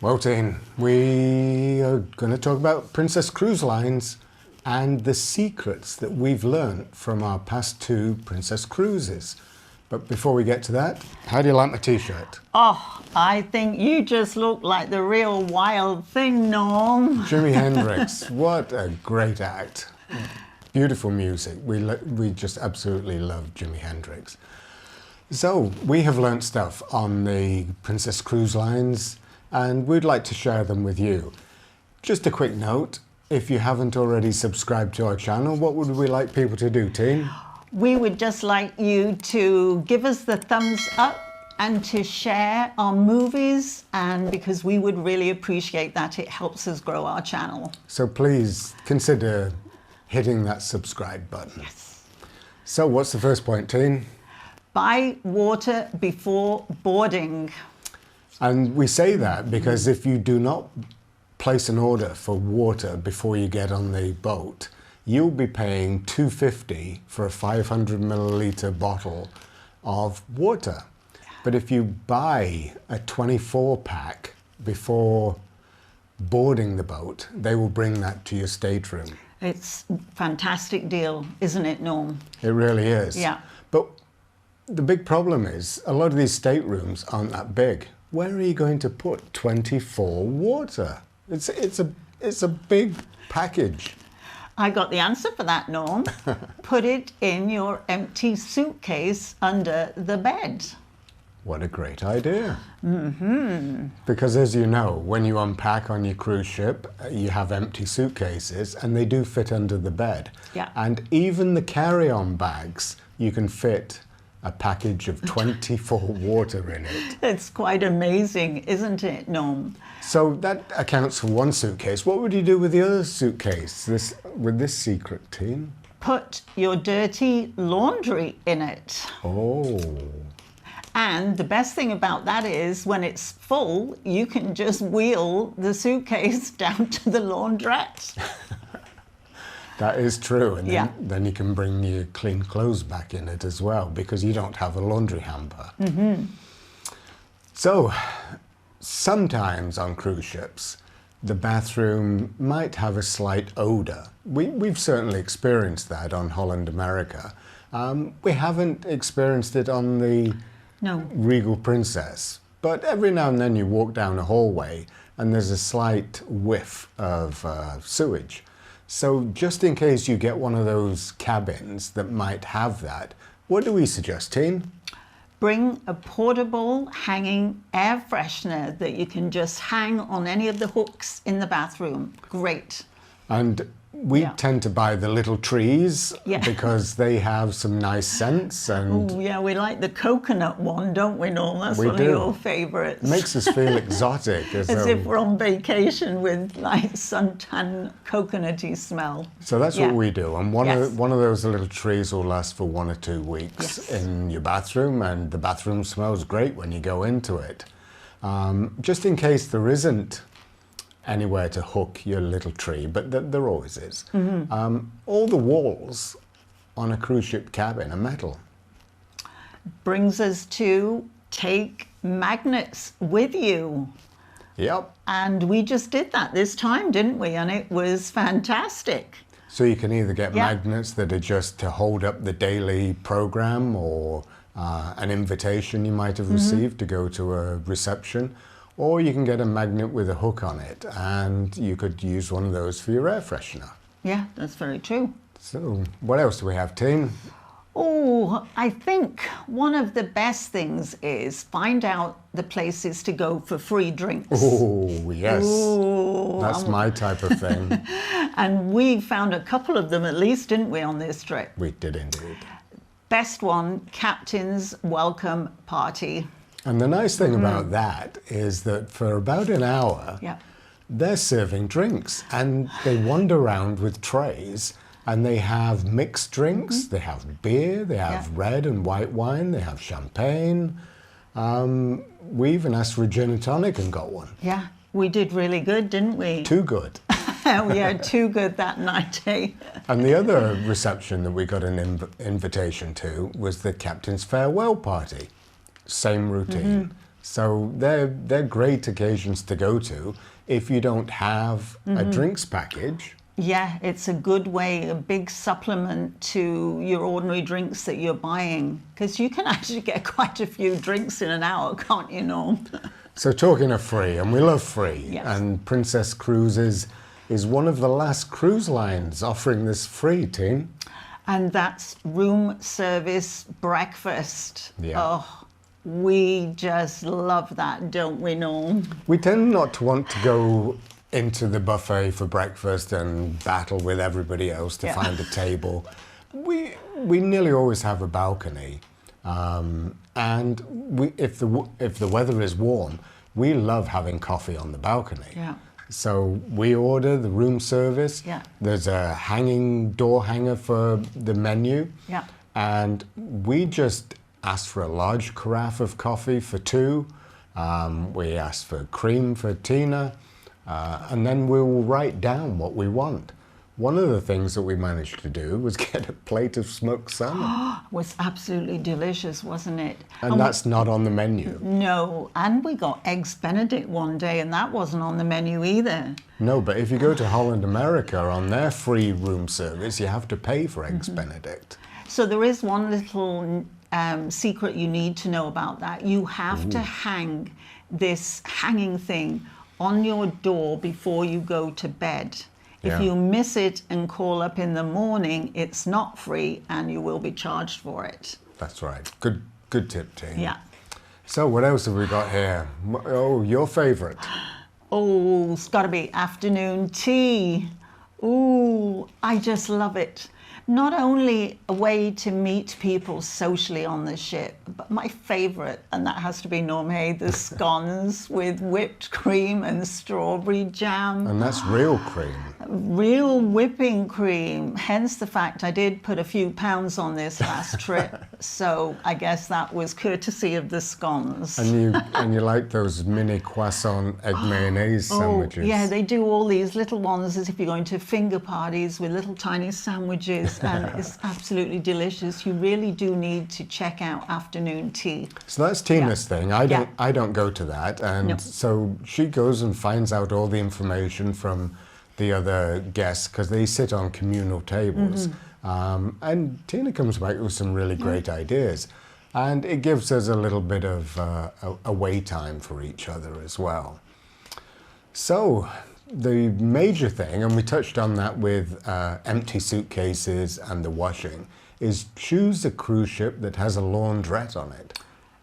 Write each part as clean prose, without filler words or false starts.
Well, Dean, we are going to talk about Princess Cruise Lines and the secrets that we've learnt from our past 2 Princess Cruises. But before we get to that, how do you like my t-shirt? Oh, I think you just look like the real wild thing, Norm. Jimi Hendrix, what a great act. Beautiful music. We just absolutely love Jimi Hendrix. So, we have learnt stuff on the Princess Cruise Lines and we'd like to share them with you. Just a quick note, if you haven't already subscribed to our channel, what would we like people to do, Teen? We would just like you to give us the thumbs up and to share our movies, and because we would really appreciate that. It helps us grow our channel. So please consider hitting that subscribe button. Yes. So what's the first point, Teen? Buy water before boarding. And we say that because if you do not place an order for water before you get on the boat, you'll be paying $2.50 for a 500 milliliter bottle of water. But if you buy a 24 pack before boarding the boat, they will bring that to your stateroom. It's a fantastic deal, isn't it, Norm? It really is. Yeah. But the big problem is a lot of these staterooms aren't that big. Where are you going to put 24 water? It's a big package. I got the answer for that, Norm. Put it in your empty suitcase under the bed. What a great idea. Because as you know, when you unpack on your cruise ship, you have empty suitcases and they do fit under the bed. Yeah. And even the carry-on bags, you can fit a package of 24 water in it. It's quite amazing, isn't it, Norm? So that accounts for one suitcase. What would you do with the other suitcase with this secret, Teen? Put your dirty laundry in it. Oh. And the best thing about that is when it's full, you can just wheel the suitcase down to the laundrette. That is true. And Yeah. then you can bring your clean clothes back in it as well because you don't have a laundry hamper. So sometimes on cruise ships, the bathroom might have a slight odour. We've certainly experienced that on Holland America. We haven't experienced it on the Regal Princess, but every now and then you walk down a hallway and there's a slight whiff of sewage. So just in case you get one of those cabins that might have that, what do we suggest, Teen? Bring a portable hanging air freshener that you can just hang on any of the hooks in the bathroom. Great. And we tend to buy the little trees because they have some nice scents. And Oh, yeah, we like the coconut one, don't we, Norm? That's We one do. of your favourites. it makes us feel exotic. As if we're on vacation with like suntan coconutty smell. So that's what we do. And one Yes. of those little trees will last for 1 or 2 weeks in your bathroom, and the bathroom smells great when you go into it. Just in case there isn't anywhere to hook your little tree, but there always is. All the walls on a cruise ship cabin are metal. Brings us to take magnets with you. Yep. And we just did that this time, didn't we? And it was fantastic. So you can either get magnets that are just to hold up the daily program, or an invitation you might have received to go to a reception, or you can get a magnet with a hook on it, and you could use one of those for your air freshener. Yeah, that's very true. So what else do we have, Teen? Oh, I think one of the best things is find out the places to go for free drinks. Oh, yes. Ooh, That's my type of thing. And we found a couple of them at least, didn't we, on this trip? We did indeed. Best one, Captain's Welcome Party. And the nice thing about that is that for about an hour, they're serving drinks, and they wander around with trays, and they have mixed drinks. They have beer, they have red and white wine, they have champagne. We even asked for a gin and tonic and got one. Yeah, we did really good, didn't we? Too good. We had too good that night, eh? And the other reception that we got an invitation to was the Captain's Farewell Party. Same routine. So they're great occasions to go to if you don't have a drinks package. Yeah, it's a good way, a big supplement to your ordinary drinks that you're buying, because you can actually get quite a few drinks in an hour, can't you, Norm? So talking of free, and we love free, Yes. and Princess Cruises is one of the last cruise lines offering this free, team. And that's room service breakfast. Yeah. Oh, we just love that, don't we, Norm? We tend not to want to go into the buffet for breakfast and battle with everybody else to Yeah. find a table. We nearly always have a balcony, and if the weather is warm, we love having coffee on the balcony. Yeah. So we order the room service. Yeah. There's a hanging door hanger for the menu. Yeah. And we just ask for a large carafe of coffee for two. We ask for cream for Tina. And then we'll write down what we want. One of the things that we managed to do was get a plate of smoked salmon. It was absolutely delicious, wasn't it? And that's not on the menu. No, and we got eggs Benedict one day, and that wasn't on the menu either. No, but if you go to Holland America on their free room service, you have to pay for eggs Benedict. So there is one little secret you need to know about that. You have to hang this hanging thing on your door before you go to bed. If Yeah. you miss it and call up in the morning, it's not free and you will be charged for it. That's right. Good tip, team. Yeah. So what else have we got here? Oh, your favourite. Oh, it's got to be afternoon tea. Ooh, I just love it. Not only a way to meet people socially on the ship, but my favourite, and that has to be Norm Hay, the scones with whipped cream and strawberry jam. And that's real cream. Real whipping cream, hence the fact I did put a few pounds on this last trip. So I guess that was courtesy of the scones. And you like those mini croissant egg mayonnaise sandwiches. Oh, yeah, they do all these little ones as if you're going to finger parties with little tiny sandwiches, and it's absolutely delicious. You really do need to check out afternoon tea. So that's Tina's thing. I don't go to that, and No. so she goes and finds out all the information from the other guests because they sit on communal tables. And Tina comes back with some really great ideas, and it gives us a little bit of a wait time for each other as well. So the major thing, and we touched on that with empty suitcases and the washing, is choose a cruise ship that has a laundrette on it.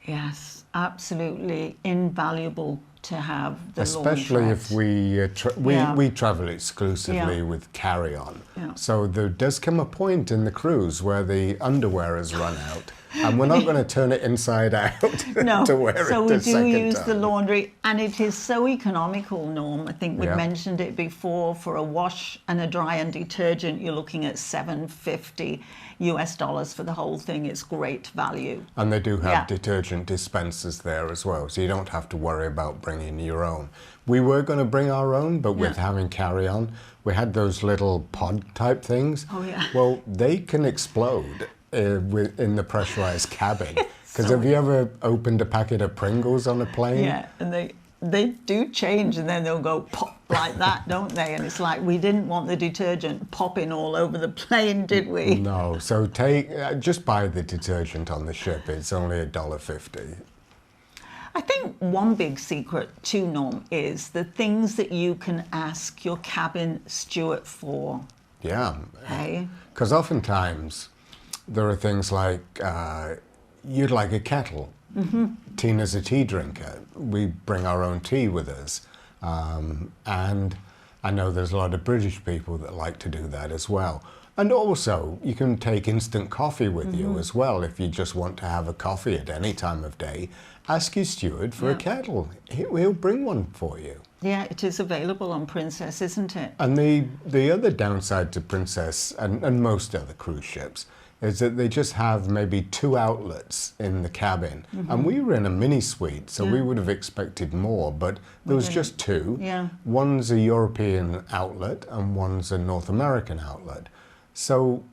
Yes, absolutely invaluable to have the Especially if laundrette. we travel exclusively Yeah. with carry-on. Yeah. So there does come a point in the cruise where the underwear has run out, and we're not going to turn it inside out No, to wear so it we the do second use time. the laundry, and it is so economical, Norm. I think we've Yeah. mentioned it before. For a wash and a dry and detergent, you're looking at $7.50 US for the whole thing. It's great value. And they do have Yeah. detergent dispensers there as well, so you don't have to worry about bringing your own. We were going to bring our own, but with Yeah. having carry-on, we had those little pod type things. Oh, yeah. Well, they can explode in the pressurized cabin. Because So- have you ever opened a packet of Pringles on a plane? Yeah, and they do change, and then they'll go pop like that, don't they? And it's like, we didn't want the detergent popping all over the plane, did we? No, so just buy the detergent on the ship. It's only $1.50. I think one big secret too, Norm, is the things that you can ask your cabin steward for. Yeah. Hey? Because oftentimes there are things like, you'd like a kettle. Tina's a tea drinker. We bring our own tea with us. And I know there's a lot of British people that like to do that as well. And also, you can take instant coffee with you as well if you just want to have a coffee at any time of day. Ask your steward for a Yeah. kettle. He'll bring one for you. Yeah, it is available on Princess, isn't it? And the other downside to Princess and most other cruise ships is that they just have maybe 2 outlets in the cabin. And we were in a mini suite, so we would have expected more, but there was just 2. Yeah. One's a European outlet and one's a North American outlet. So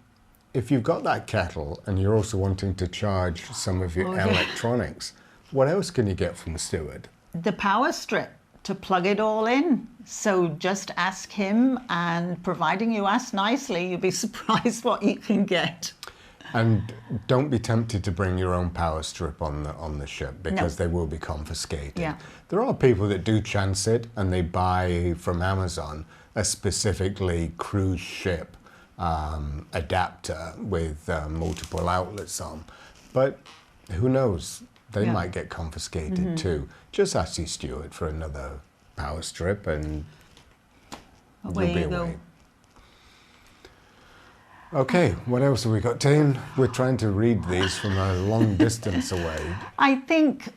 if you've got that kettle and you're also wanting to charge some of your Oh, yeah. electronics, What else can you get from the steward? The power strip to plug it all in. So just ask him, and providing you ask nicely, you'll be surprised what you can get. And don't be tempted to bring your own power strip on the ship, because No. they will be confiscated. Yeah. There are people that do chance it and they buy from Amazon a specifically cruise ship adapter with multiple outlets on. But who knows? They Yeah. might get confiscated too. Just ask your steward for another power strip and Away you'll be you go. away. Okay, what else have we got, Tane? We're trying to read these from a long distance away. I think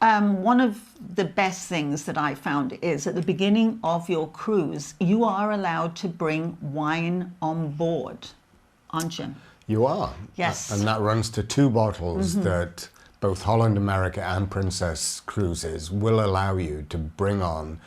one of the best things that I found is at the beginning of your cruise, you are allowed to bring wine on board, aren't you? You are. Yes. And that runs to 2 bottles that both Holland America and Princess Cruises will allow you to bring on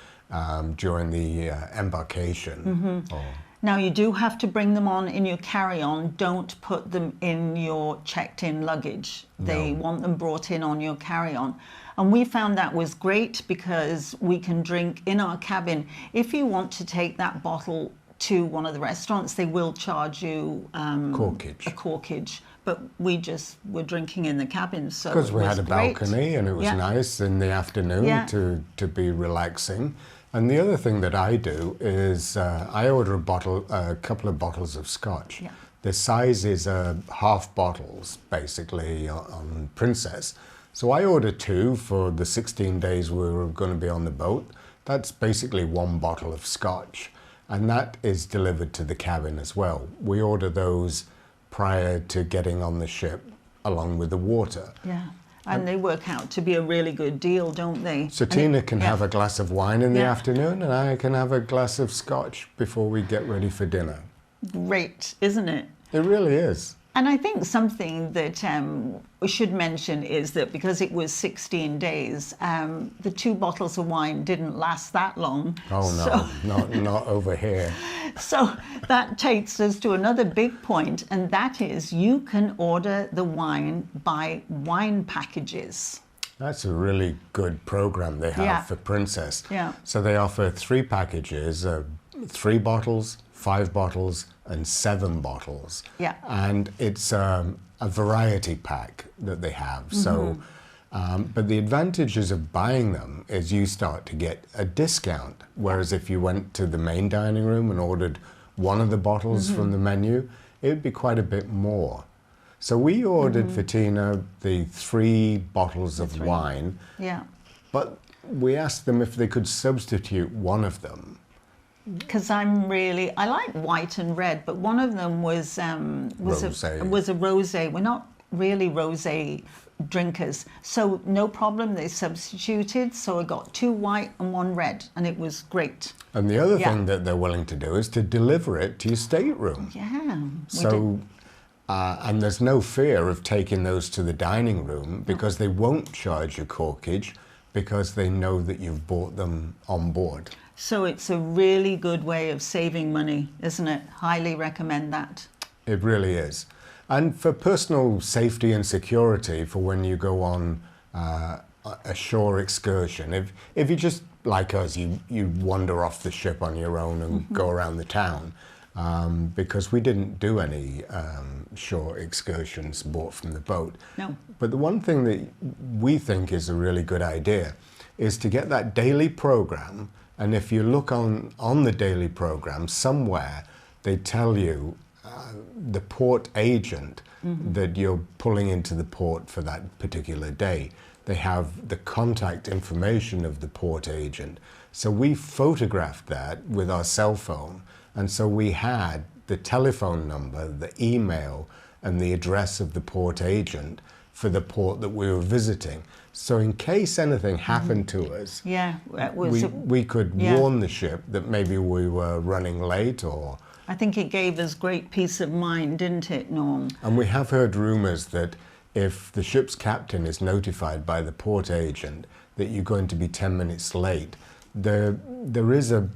during the embarkation. Or, Now, you do have to bring them on in your carry-on. Don't put them in your checked-in luggage. They want them brought in on your carry-on. And we found that was great because we can drink in our cabin. If you want to take that bottle to one of the restaurants, they will charge you corkage. a corkage. But we just were drinking in the cabin, so Because we it had a was great. balcony and it was Yeah. nice in the afternoon Yeah. to be relaxing. And the other thing that I do is I order a couple of bottles of scotch. Yeah. The size is half bottles, basically, on Princess. So I order 2 for the 16 days we were going to be on the boat. That's basically 1 bottle of scotch. And that is delivered to the cabin as well. We order those prior to getting on the ship, along with the water. Yeah, and they work out to be a really good deal, don't they? So And Tina can have a glass of wine in the Yeah. afternoon, and I can have a glass of scotch before we get ready for dinner. Great, isn't it? It really is. And I think something that we should mention is that because it was 16 days, the 2 bottles of wine didn't last that long. Oh no, not over here. So that takes us to another big point, and that is you can order the wine by wine packages. That's a really good program they have Yeah. for Princess. Yeah. So they offer 3 packages, 3 bottles, 5 bottles, and 7 bottles. Yeah. And it's a variety pack that they have. So, but the advantages of buying them is you start to get a discount. Whereas if you went to the main dining room and ordered one of the bottles from the menu, it would be quite a bit more. So we ordered for Tina the 3 bottles of wine, Yeah, but we asked them if they could substitute one of them. because I like white and red, but one of them was Rosé. was a rosé. We're not really rosé drinkers, so no problem. They substituted, so I got 2 white and 1 red, and it was great. And the other Yeah. thing that they're willing to do is to deliver it to your stateroom. Yeah, we did. So, and there's no fear of taking those to the dining room because they won't charge you corkage because they know that you've bought them on board. So it's a really good way of saving money, isn't it? Highly recommend that. It really is. And for personal safety and security for when you go on a shore excursion, if you just, like us, you wander off the ship on your own and go around the town, because we didn't do any shore excursions bought from the boat. No. But the one thing that we think is a really good idea is to get that daily program. And if you look on the daily program, somewhere they tell you the port agent that you're pulling into the port for that particular day. They have the contact information of the port agent. So we photographed that with our cell phone. And so we had the telephone number, the email, and the address of the port agent for the port that we were visiting. So in case anything happened to us, Yeah, it was. we could Yeah. warn the ship that maybe we were running late or... I think it gave us great peace of mind, didn't it, Norm? And we have heard rumours that if the ship's captain is notified by the port agent that you're going to be 10 minutes late, there is a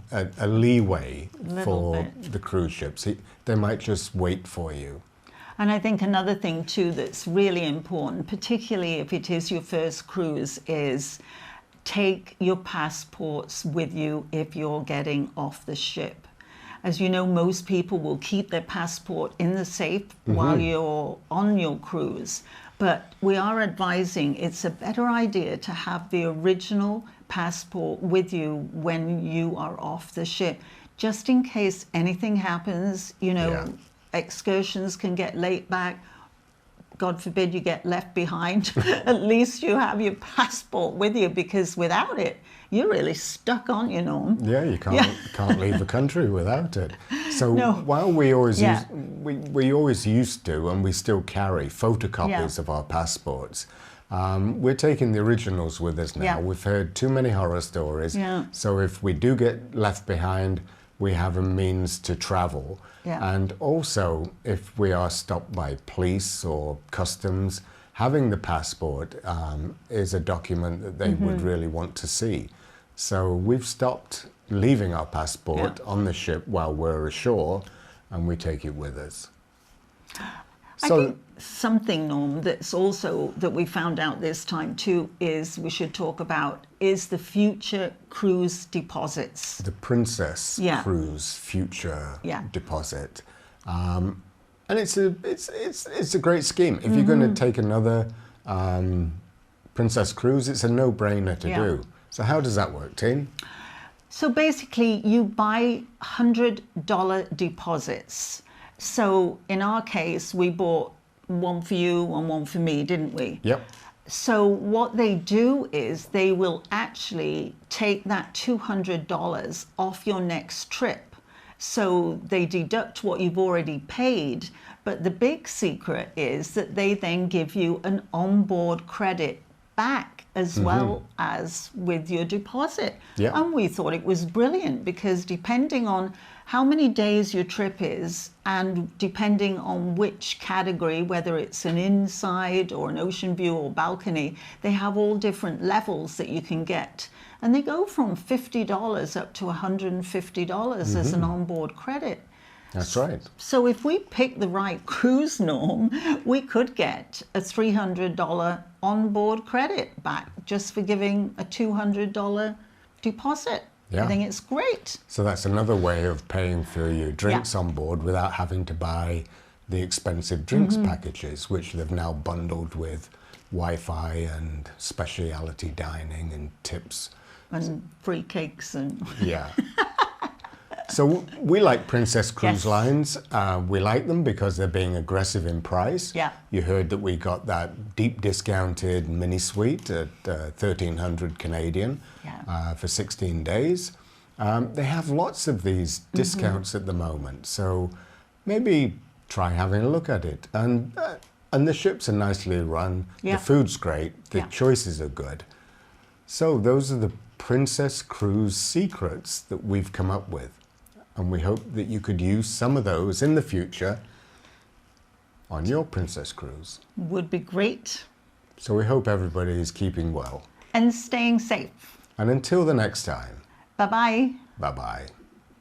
leeway Little for bit. the cruise ships. They might just wait for you. And I think another thing too that's really important, particularly if it is your first cruise, is take your passports with you if you're getting off the ship. As you know, most people will keep their passport in the safe while you're on your cruise. But we are advising it's a better idea to have the original passport with you when you are off the ship, just in case anything happens. You know, excursions can get late back. God forbid you get left behind. At least you have your passport with you, because without it, you're really stuck, aren't you, Norm? Yeah, you can't leave the country without it. So while we always we always used to, and we still carry photocopies of our passports, we're taking the originals with us now. We've heard too many horror stories. So if we do get left behind, we have a means to travel. And also, if we are stopped by police or customs, having the passport is a document that they would really want to see. So we've stopped leaving our passport on the ship while we're ashore, and we take it with us. I think something, Norm, that's also that we found out this time too is we should talk about is the future cruise deposits. The Princess Cruise future deposit, and it's a great scheme. If you're going to take another Princess Cruise, it's a no-brainer to do. So how does that work, Teen? So basically, you buy $100 deposits. So in our case, we bought one for you and one for me, didn't we? Yep. So what they do is they will actually take that $200 off your next trip. So they deduct what you've already paid. But the big secret is that they then give you an onboard credit back as well as with your deposit. And we thought it was brilliant, because depending on how many days your trip is, and depending on which category, whether it's an inside or an ocean view or balcony, they have all different levels that you can get. And they go from $50 up to $150 as an onboard credit. That's right. So if we pick the right cruise, Norm, we could get a $300 onboard credit back just for giving a $200 deposit. I think it's great. So that's another way of paying for your drinks on board without having to buy the expensive drinks packages, which they've now bundled with Wi-Fi and speciality dining and tips. And free cakes and... So we like Princess Cruise Lines. We like them because they're being aggressive in price. You heard that we got that deep discounted mini suite at 1,300 Canadian for 16 days. They have lots of these discounts at the moment, so maybe try having a look at it. And the ships are nicely run. The food's great. The choices are good. So those are the Princess Cruise secrets that we've come up with. And we hope that you could use some of those in the future on your Princess Cruise. Would be great. So we hope everybody is keeping well. And staying safe. And until the next time. Bye-bye. Bye-bye.